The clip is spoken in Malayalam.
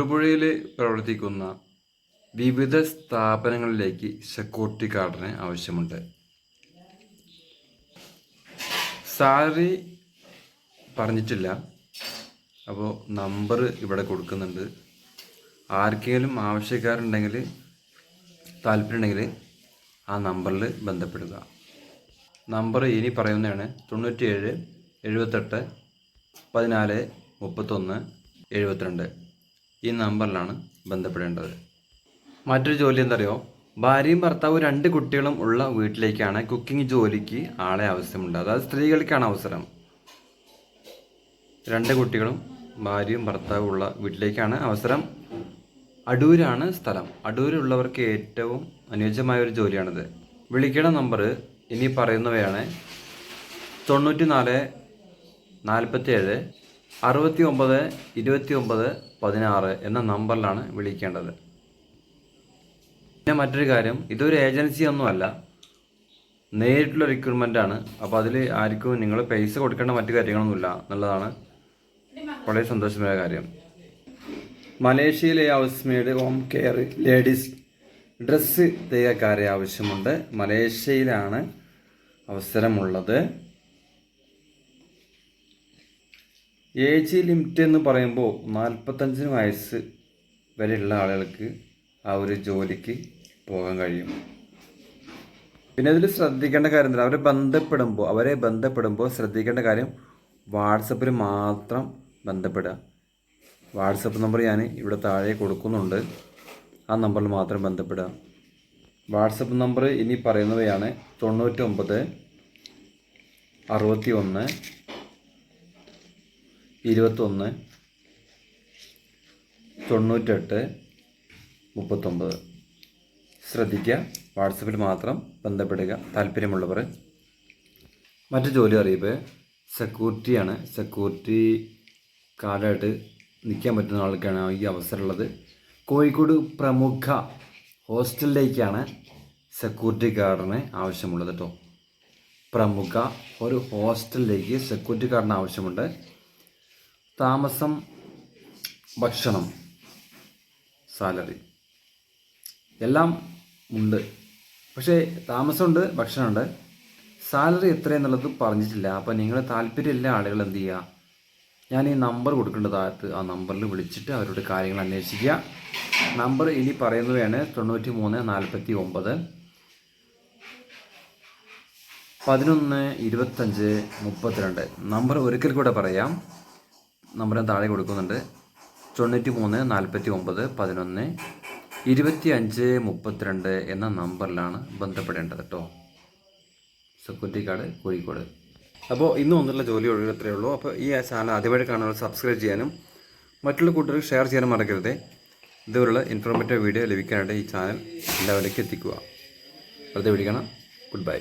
തൊടുപുഴയിൽ പ്രവർത്തിക്കുന്ന വിവിധ സ്ഥാപനങ്ങളിലേക്ക് സെക്യൂരിറ്റി ഗാർഡിന് ആവശ്യമുണ്ട്. സാലറി പറഞ്ഞിട്ടില്ല. അപ്പോൾ നമ്പർ ഇവിടെ കൊടുക്കുന്നുണ്ട്. ആർക്കെങ്കിലും ആവശ്യക്കാരുണ്ടെങ്കിൽ താല്പര്യമുണ്ടെങ്കിൽ ആ നമ്പറിൽ ബന്ധപ്പെടുക. നമ്പർ ഇനി പറയുന്നതാണ് 97 78 14 31 72. ഈ നമ്പറിലാണ് ബന്ധപ്പെടേണ്ടത്. മറ്റൊരു ജോലി എന്തറിയോ, ഭാര്യയും ഭർത്താവും 2 കുട്ടികളും ഉള്ള വീട്ടിലേക്കാണ് കുക്കിംഗ് ജോലിക്ക് ആളെ ആവശ്യമുണ്ട്. അതായത് സ്ത്രീകൾക്കാണ് അവസരം. 2 കുട്ടികളും ഭാര്യയും ഭർത്താവും ഉള്ള വീട്ടിലേക്കാണ് അവസരം. അടൂരാണ് സ്ഥലം. അടൂരുള്ളവർക്ക് ഏറ്റവും അനുയോജ്യമായ ഒരു ജോലിയാണിത്. വിളിക്കേണ്ട നമ്പർ ഇനി പറയുന്നവയാണ് 94 47 69 29 16 എന്ന നമ്പറിലാണ് വിളിക്കേണ്ടത്. പിന്നെ മറ്റൊരു കാര്യം, ഇതൊരു ഏജൻസി ഒന്നുമല്ല, നേരിട്ടുള്ള റിക്രൂട്ട്മെൻ്റ് ആണ്. അപ്പോൾ അതിൽ ആർക്കും നിങ്ങൾ പൈസ കൊടുക്കേണ്ട മറ്റു കാര്യങ്ങളൊന്നുമില്ല എന്നുള്ളതാണ് വളരെ സന്തോഷമായ കാര്യം. മലേഷ്യയിലെ house maid, home care, ladies dress തയ്യക്കാരെ ആവശ്യമുണ്ട്. മലേഷ്യയിലാണ് അവസരമുള്ളത്. ഏജ് ലിമിറ്റ് എന്ന് പറയുമ്പോൾ 45 വയസ്സ് വരെയുള്ള ആളുകൾക്ക് ആ ഒരു ജോലിക്ക് പോകാൻ കഴിയും. പിന്നെ അതിൽ ശ്രദ്ധിക്കേണ്ട കാര്യം എന്താ, അവരെ ബന്ധപ്പെടുമ്പോൾ ശ്രദ്ധിക്കേണ്ട കാര്യം, വാട്സപ്പിൽ മാത്രം ബന്ധപ്പെടുക. വാട്സപ്പ് നമ്പർ ഞാൻ ഇവിടെ താഴെ കൊടുക്കുന്നുണ്ട്. ആ നമ്പറിൽ മാത്രം ബന്ധപ്പെടുക. വാട്സപ്പ് നമ്പർ ഇനി പറയുന്നവയാണ് 99 61 21 98 39. ശ്രദ്ധിക്കുക, വാട്സപ്പിൽ മാത്രം ബന്ധപ്പെടുക താല്പര്യമുള്ളവർ. മറ്റു ജോലി അറിയിപ്പ് സെക്യൂരിറ്റിയാണ്. സെക്യൂരിറ്റി കാർഡായിട്ട് നിൽക്കാൻ പറ്റുന്ന ആൾക്കാണ് ഈ അവസരമുള്ളത്. കോഴിക്കോട് പ്രമുഖ ഹോസ്റ്റലിലേക്കാണ് സെക്യൂരിറ്റി ഗാർഡിന് ആവശ്യമുള്ളത് കേട്ടോ. പ്രമുഖ ഒരു ഹോസ്റ്റലിലേക്ക് സെക്യൂരിറ്റി ഗാർഡിന് ആവശ്യമുണ്ട്. താമസം, ഭക്ഷണം, സാലറി എല്ലാം ഉണ്ട്. പക്ഷേ താമസമുണ്ട്, ഭക്ഷണമുണ്ട്. സാലറി എത്രയെന്നുള്ളത് പറഞ്ഞിട്ടില്ല. അപ്പോൾ നിങ്ങൾ താല്പര്യമില്ല ആളുകൾ എന്ത് ചെയ്യുക, ഞാൻ ഈ നമ്പർ കൊടുക്കേണ്ടതായിട്ട് ആ നമ്പറിൽ വിളിച്ചിട്ട് അവരുടെ കാര്യങ്ങൾ അന്വേഷിക്കുക. നമ്പർ ഇനി പറയുന്നവയാണ് 93 49 11 25 32. നമ്പർ ഒരിക്കൽ കൂടെ പറയാം. നമ്പർ താഴെ കൊടുക്കുന്നുണ്ട്. 93 49 11 25 32 എന്ന നമ്പറിലാണ് ബന്ധപ്പെടേണ്ടത് കേട്ടോ. Security guard, Kozhikode. അപ്പോൾ ഇന്ന് വന്നുള്ള ജോലി ഒഴികത്രയേ ഉള്ളൂ. അപ്പോൾ ഈ ചാനൽ ആദ്യമായിട്ട് കാണുന്നവർ സബ്സ്ക്രൈബ് ചെയ്യാനും മറ്റുള്ള കൂട്ടുകാർക്ക് ഷെയർ ചെയ്യാനും മറക്കരുത്. ഇതുപോലുള്ള ഇൻഫോർമേറ്റീവ് വീഡിയോ ലഭിക്കാനായിട്ട് ഈ ചാനൽ എല്ലാവരിലേക്കും എത്തിക്കുക. വെറുതെ വിളിക്കണം. Good bye.